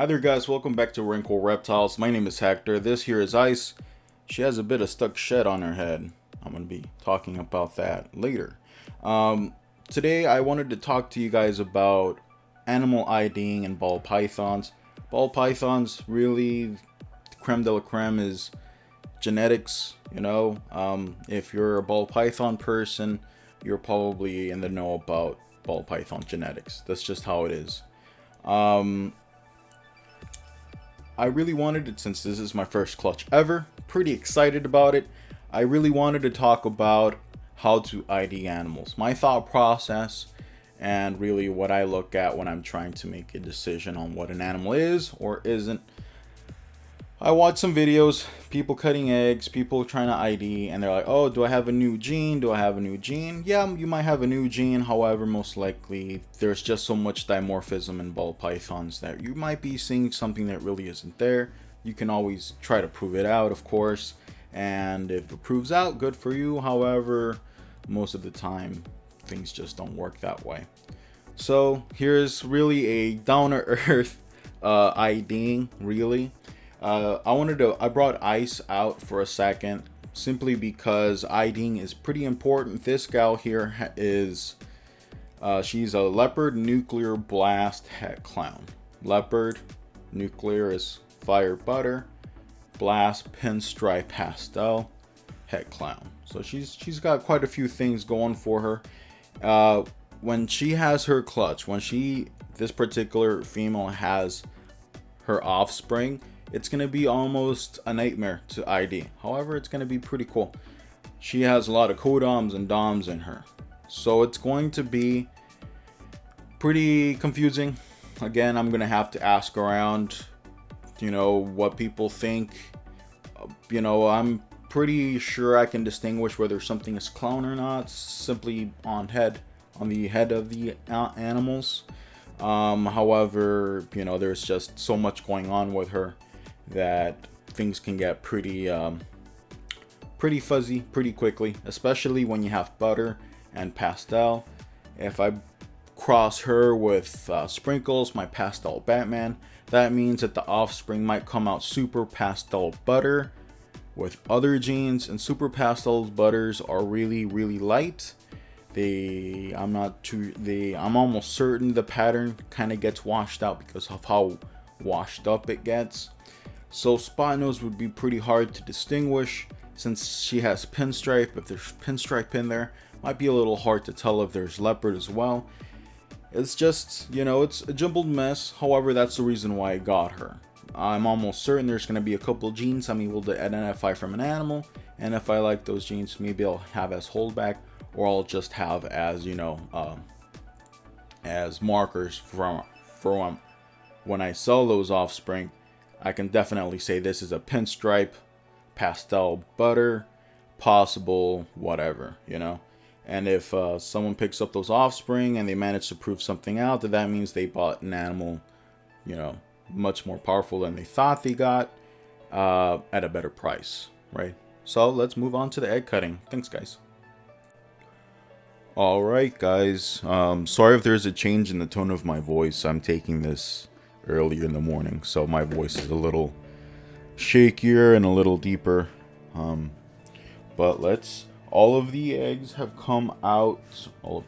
Hi there guys, welcome back to Wrinkle Reptiles. My name is Hector. This here is Ice. She has a bit of stuck shed on her head. I'm going to be talking about that later. Today I wanted to talk to you guys about animal IDing and ball pythons. Ball pythons, really, creme de la creme is genetics, if you're a ball python person, you're probably in the know about ball python genetics. That's just how it is. I really wanted it, since this is my first clutch ever, pretty excited about it. I really wanted to talk about how to ID animals, my thought process, and really what I look at when I'm trying to make a decision on what an animal is or isn't. I watch some videos, people cutting eggs, people trying to ID, and they're like, oh, do I have a new gene? Do I have a new gene? Yeah, you might have a new gene. However, most likely there's just so much dimorphism in ball pythons that you might be seeing something that really isn't there. You can always try to prove it out, of course, and if it proves out, good for you. However, most of the time, things just don't work that way. So here's really a down-to-earth IDing, really. I brought Ice out for a second simply because IDing is pretty important. This gal here she's a leopard nuclear blast het clown. Leopard nuclear is fire butter, blast pinstripe pastel, het clown. So she's got quite a few things going for her. When she has her clutch, this particular female has her offspring, it's going to be almost a nightmare to ID. However, it's going to be pretty cool. She has a lot of codoms and doms in her. So it's going to be pretty confusing. Again, I'm going to have to ask around, what people think. I'm pretty sure I can distinguish whether something is clown or not, simply on the head of the animals. However, there's just so much going on with her that things can get pretty fuzzy pretty quickly, especially when you have butter and pastel. If I cross her with Sprinkles, my pastel Batman, that means that the offspring might come out super pastel butter with other genes, and super pastel butters are really light. I'm almost certain the pattern kind of gets washed out because of how washed up it gets. So spotnose would be pretty hard to distinguish since she has pinstripe. If there's pinstripe in there, might be a little hard to tell if there's leopard as well. It's just, it's a jumbled mess. However, that's the reason why I got her. I'm almost certain there's going to be a couple genes I'm able to identify from an animal, and if I like those genes, maybe I'll have as holdback, or I'll just have as as markers from when I sell those offspring. I can definitely say this is a pinstripe pastel butter, possible whatever, and if someone picks up those offspring and they manage to prove something out, that means they bought an animal much more powerful than they thought they got, at a better price, right? So let's move on to the egg cutting. Thanks, guys. Alright, guys, sorry if there's a change in the tone of my voice. I'm taking this earlier in the morning, so my voice is a little shakier and a little deeper, but all of the eggs have come out. All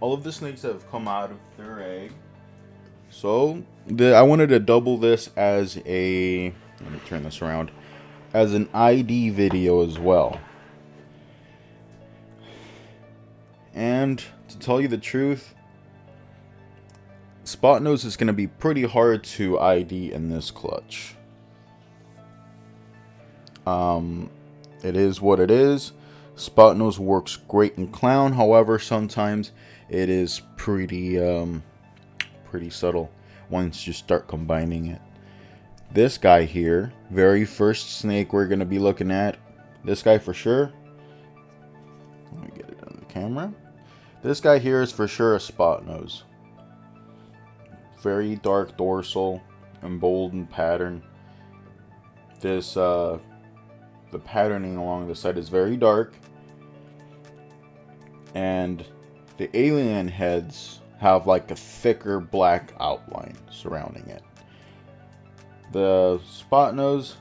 of the snakes have come out of their egg. So I wanted to double this as let me turn this around, as an ID video as well. And to tell you the truth, spotnose is going to be pretty hard to ID in this clutch. It is what it is. Spotnose works great in clown. However, sometimes it is pretty subtle once you start combining it. This guy here, very first snake we're going to be looking at, this guy for sure. Let me get it on the camera. This guy here is for sure a spotnose. Very dark dorsal, emboldened pattern. The patterning along the side is very dark, and the alien heads have like a thicker black outline surrounding it. The spotnose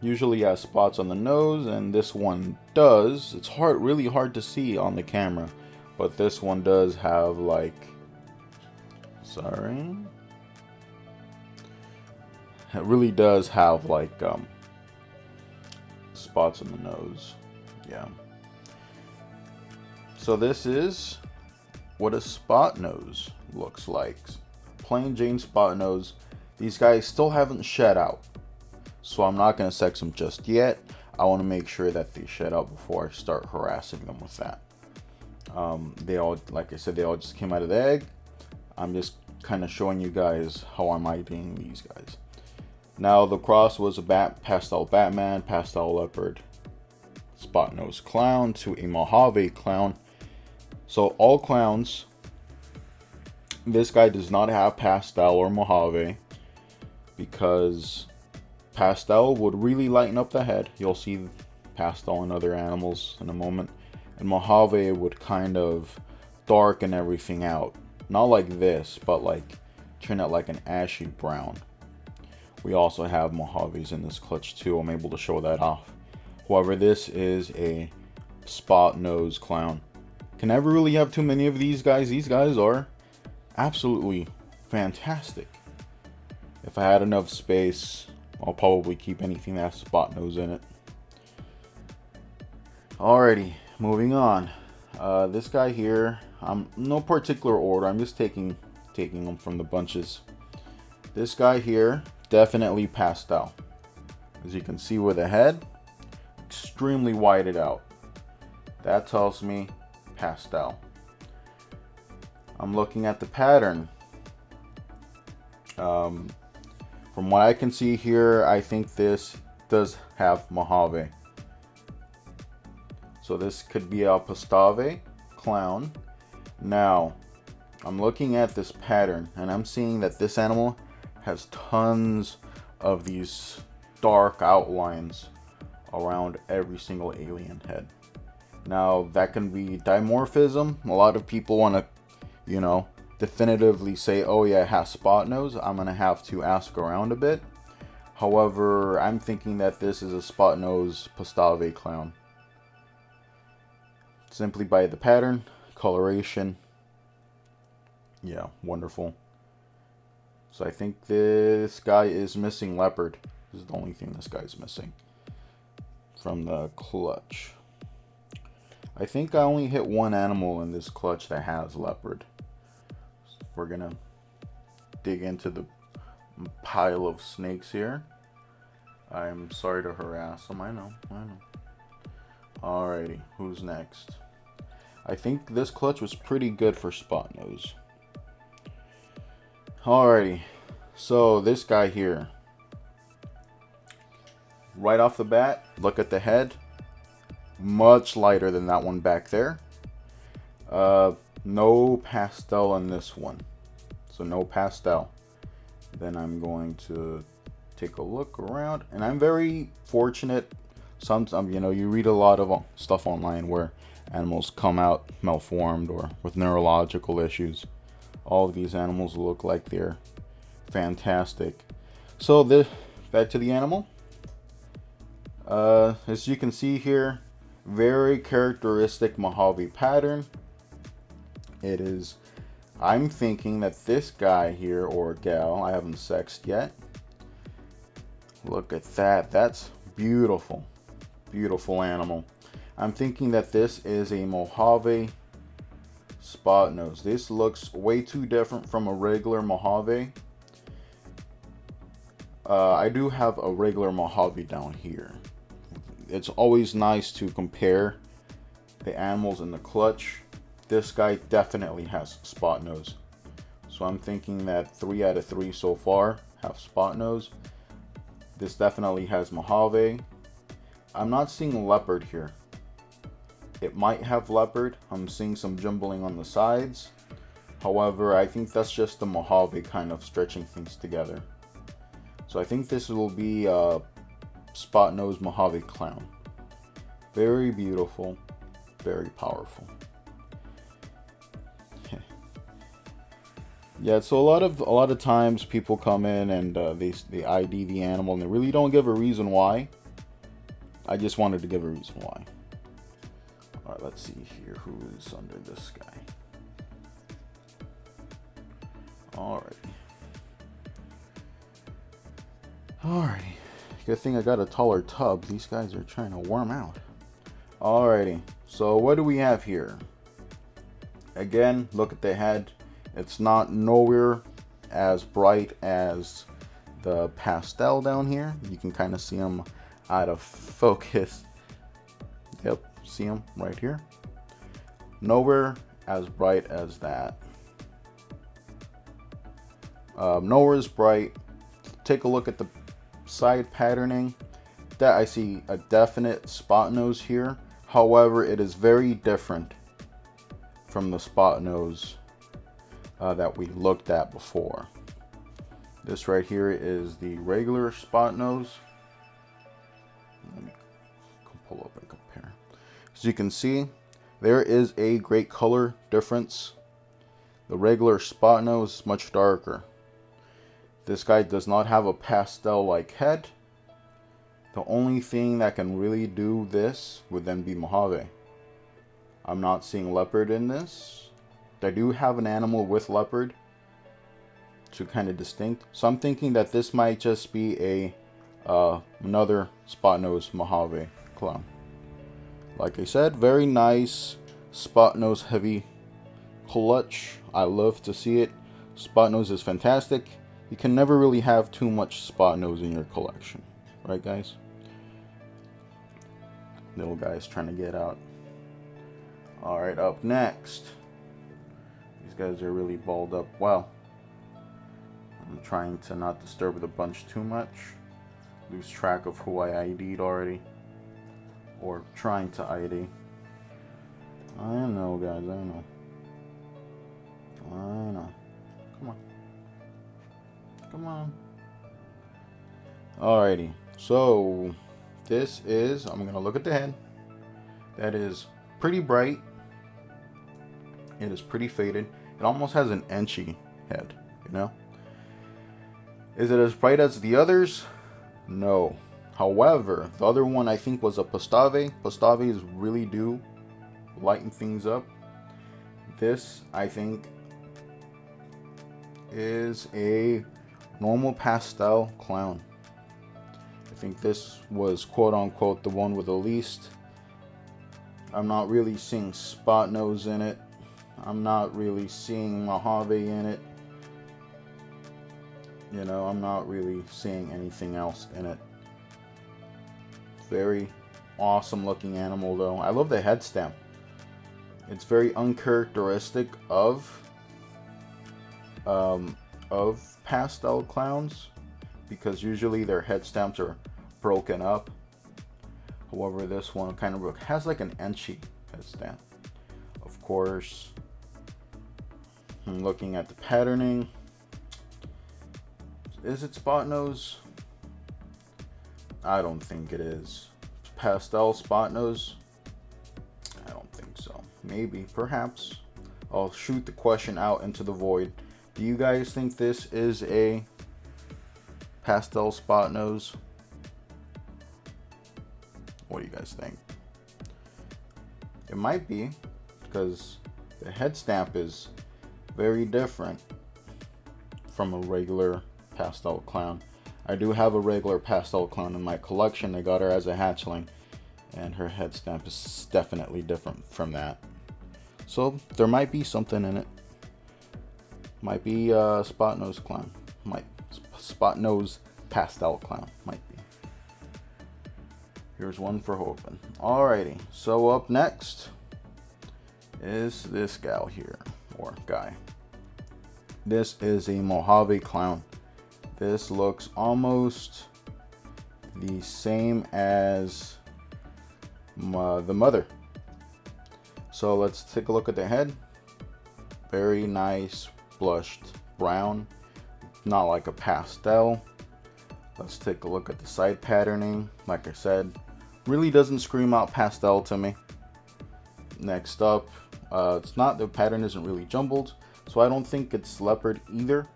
usually has spots on the nose, and this one does. It's really hard to see on the camera, but this one does have like, sorry, it really does have like spots on the nose. Yeah. So this is what a spot nose looks like. Plain Jane spot nose. These guys still haven't shed out, so I'm not going to sex them just yet. I want to make sure that they shed out before I start harassing them with that. They all, like I said, they all just came out of the egg. I'm just kind of showing you guys how I'm IDing these guys. Now the cross was a pastel Batman, pastel leopard, spot nose clown to a Mojave clown. So all clowns. This guy does not have pastel or Mojave, because pastel would really lighten up the head. You'll see pastel in other animals in a moment. And Mojave would kind of darken everything out. Not like this, but like turn it like an ashy brown. We also have Mojaves in this clutch too. I'm able to show that off. However, this is a spot nose clown. Can never really have too many of these guys. These guys are absolutely fantastic. If I had enough space, I'll probably keep anything that has spot nose in it. Alrighty, moving on. This guy here, no particular order. I'm just taking them from the bunches. This guy here, definitely pastel. As you can see with the head, extremely whited out. That tells me pastel. I'm looking at the pattern. From what I can see here, I think this does have Mojave. So this could be a Pastave clown. Now, I'm looking at this pattern and I'm seeing that this animal has tons of these dark outlines around every single alien head. Now, that can be dimorphism. A lot of people want to, definitively say, oh yeah, it has spot nose. I'm going to have to ask around a bit. However, I'm thinking that this is a spot nose Pastave clown. Simply by the pattern, coloration. Yeah, wonderful. So I think this guy is missing leopard. This is the only thing this guy's missing from the clutch. I think I only hit one animal in this clutch that has leopard. We're gonna dig into the pile of snakes here. I'm sorry to harass them. I know. Alrighty, who's next? I think this clutch was pretty good for spot nose. Alrighty, so this guy here. Right off the bat, look at the head. Much lighter than that one back there. No pastel on this one. So no pastel. Then I'm going to take a look around. And I'm very fortunate. Sometimes, you read a lot of stuff online where animals come out malformed or with neurological issues. All of these animals look like they're fantastic. So back to the animal. As you can see here, very characteristic Mojave pattern. It is, I'm thinking that this guy here, or gal, I haven't sexed yet. Look at that. That's beautiful. Beautiful animal. I'm thinking that this is a Mojave spot nose. This looks way too different from a regular Mojave. I do have a regular Mojave down here. It's always nice to compare the animals in the clutch. This guy definitely has spot nose. So I'm thinking that 3 out of 3 so far have spot nose. This definitely has Mojave. I'm not seeing leopard here. It might have leopard. I'm seeing some jumbling on the sides. However, I think that's just the Mojave kind of stretching things together. So I think this will be a spot nose Mojave clown. Very beautiful, very powerful. Yeah, so a lot of times people come in and they ID the animal and they really don't give a reason why. I just wanted to give a reason why. All right, let's see here who's under this guy. Alrighty. Alrighty. Good thing I got a taller tub. These guys are trying to worm out. Alrighty. So what do we have here? Again, look at the head. It's not nowhere as bright as the pastel down here. You can kind of see them out of focus. Yep, see them right here. Nowhere as bright as that. Nowhere as bright. Take a look at the side patterning. That I see a definite spot nose here. However, it is very different from the spot nose that we looked at before. This right here is the regular spot nose. Let me pull up and compare. As you can see, there is a great color difference. The regular spot nose is much darker. This guy does not have a pastel-like head. The only thing that can really do this would then be Mojave. I'm not seeing leopard in this. I do have an animal with leopard to kind of distinct. So I'm thinking that this might just be a another spot nose Mojave clown. Like I said, very nice spot nose heavy clutch. I love to see it. Spot nose is fantastic. You can never really have too much spot nose in your collection, right guys? Little guy's trying to get out. All right, up next. These guys are really balled up. Wow. I'm trying to not disturb the bunch too much. Lose track of who I ID'd already. Or trying to ID. I know, guys, I know. I know. Come on. Come on. Alrighty. So, this is, I'm going to look at the head. That is pretty bright. It is pretty faded. It almost has an inchy head, you know? Is it as bright as the others? No. However, the other one I think was a Postave. Postaves really do lighten things up. This, I think, is a normal pastel clown. I think this was quote unquote the one with the least. I'm not really seeing spot nose in it. I'm not really seeing Mojave in it. You know, I'm not really seeing anything else in it. Very awesome looking animal though. I love the head stamp. It's very uncharacteristic of pastel clowns because usually their head stamps are broken up. However, this one kind of has like an inchy head stamp. Of course, I'm looking at the patterning. Is it spot nose? I don't think it is. Pastel spot nose? I don't think so. Maybe, perhaps. I'll shoot the question out into the void. Do you guys think this is a pastel spot nose? What do you guys think? It might be, because the head stamp is very different from a regular pastel clown. I do have a regular pastel clown in my collection. I got her as a hatchling, and her head stamp is definitely different from that. So there might be something in it. Might be a spot nose clown. Spot nose pastel clown. Might be. Here's one for hoping. Alrighty. So up next is this gal here, or guy. This is a Mojave clown. This looks almost the same as the mother. So let's take a look at the head. Very nice blushed brown, not like a pastel. Let's take a look at the side patterning. Like I said, really doesn't scream out pastel to me. Next up, it's not, the pattern isn't really jumbled, so I don't think it's leopard either.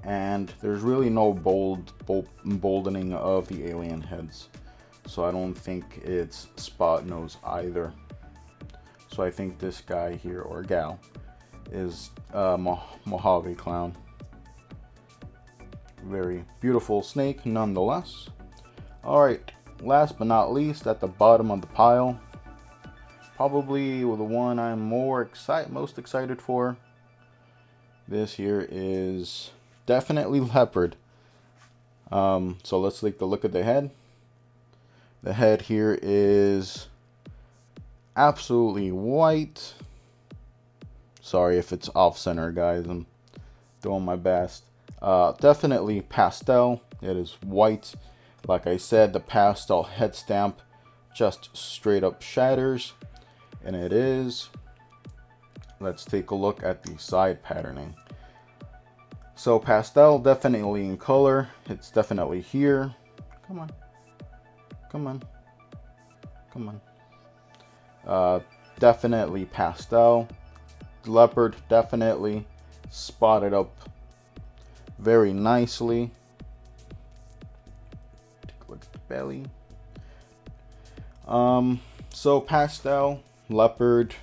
And there's really no emboldening of the alien heads, so I don't think it's spotnose either. So I think this guy here, or gal, is Mojave clown. Very beautiful snake nonetheless. Alright, last but not least, at the bottom of the pile, probably the one I'm most excited for. This here is definitely leopard. So let's take a look at the head. The head here is absolutely white. Sorry if it's off center, guys. I'm doing my best. Definitely pastel. It is white. Like I said, the pastel head stamp just straight up shatters. And it is. Let's take a look at the side patterning. So pastel, definitely in color. It's definitely here. Come on. Come on. Come on. Definitely pastel. Leopard, definitely spotted up very nicely. Take a look at the belly. So pastel, leopard.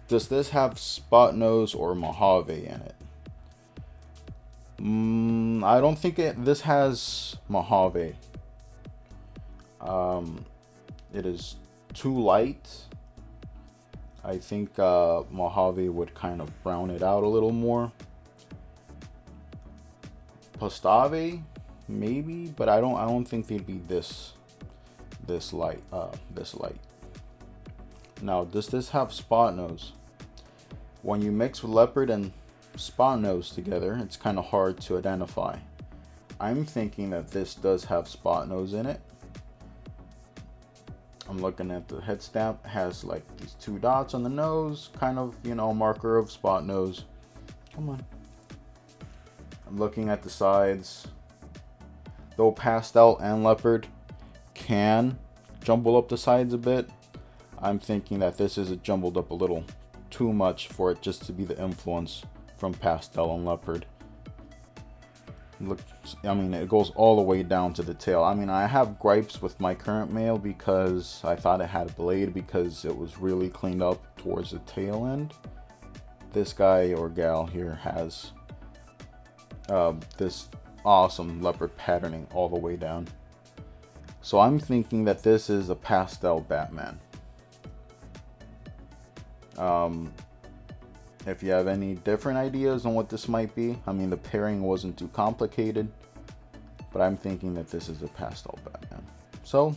Does this have spotnose or Mojave in it? I don't think this has Mojave. It is too light. I think Mojave would kind of brown it out a little more. Pastave, maybe, but I don't think they'd be this light. Now, does this have spotnose? When you mix leopard and spotnose together, it's kind of hard to identify. I'm thinking that this does have spotnose in it. I'm looking at the head stamp, has like these 2 dots on the nose, kind of, you know, marker of spotnose. Come on. I'm looking at the sides. Though pastel and leopard can jumble up the sides a bit, I'm thinking that this is jumbled up a little too much for it just to be the influence from pastel and leopard. Look, I mean, it goes all the way down to the tail. I mean, I have gripes with my current male because I thought it had a blade because it was really cleaned up towards the tail end. This guy or gal here has this awesome leopard patterning all the way down. So I'm thinking that this is a pastel Batman. If you have any different ideas on what this might be, I mean, the pairing wasn't too complicated, but I'm thinking that this is a pastel Batman. So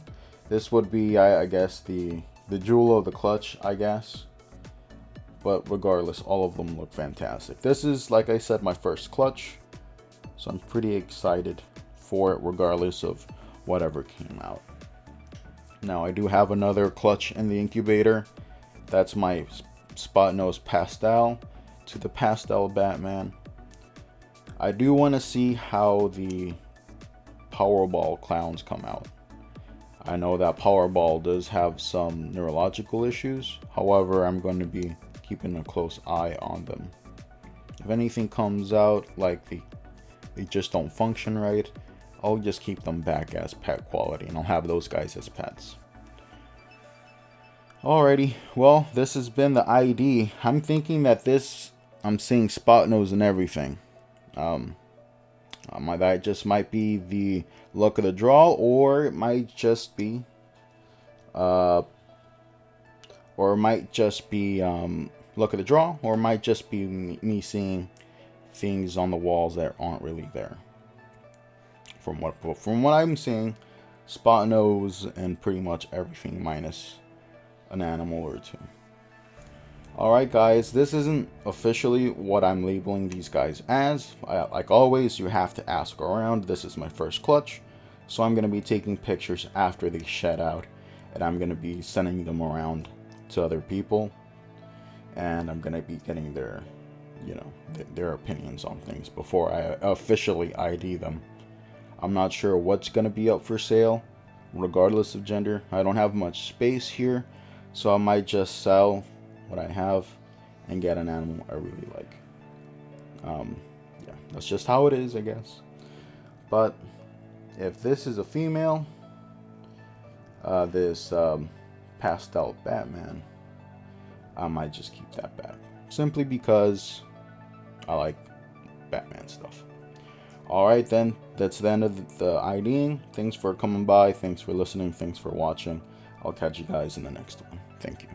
this would be, I guess, the jewel of the clutch, I guess. But regardless, all of them look fantastic. This is, like I said, my first clutch, so I'm pretty excited for it regardless of whatever came out. Now, I do have another clutch in the incubator. That's my spotnose pastel to the pastel Batman. I do want to see how the Powerball clowns come out. I know that Powerball does have some neurological issues. However, I'm going to be keeping a close eye on them. If anything comes out like they just don't function right, I'll just keep them back as pet quality and I'll have those guys as pets. Alrighty, well, this has been the ID. I'm thinking that I'm seeing spotnose and everything. That just might be the luck of the draw, or it might just be, luck of the draw, or it might just be me seeing things on the walls that aren't really there. From what I'm seeing, spotnose and pretty much everything minus an animal or two. Alright guys, this isn't officially what I'm labeling these guys as. Like always, you have to ask around. This is my first clutch, so I'm going to be taking pictures after they shed out, and I'm going to be sending them around to other people, and I'm going to be getting their opinions on things before I officially ID them. I'm not sure what's going to be up for sale, regardless of gender. I don't have much space here, so I might just sell what I have and get an animal I really like. Yeah, that's just how it is, I guess. But if this is a female, this pastel Batman, I might just keep that back. Simply because I like Batman stuff. Alright then, that's the end of the IDing. Thanks for coming by, thanks for listening, thanks for watching. I'll catch you guys in the next one. Thank you.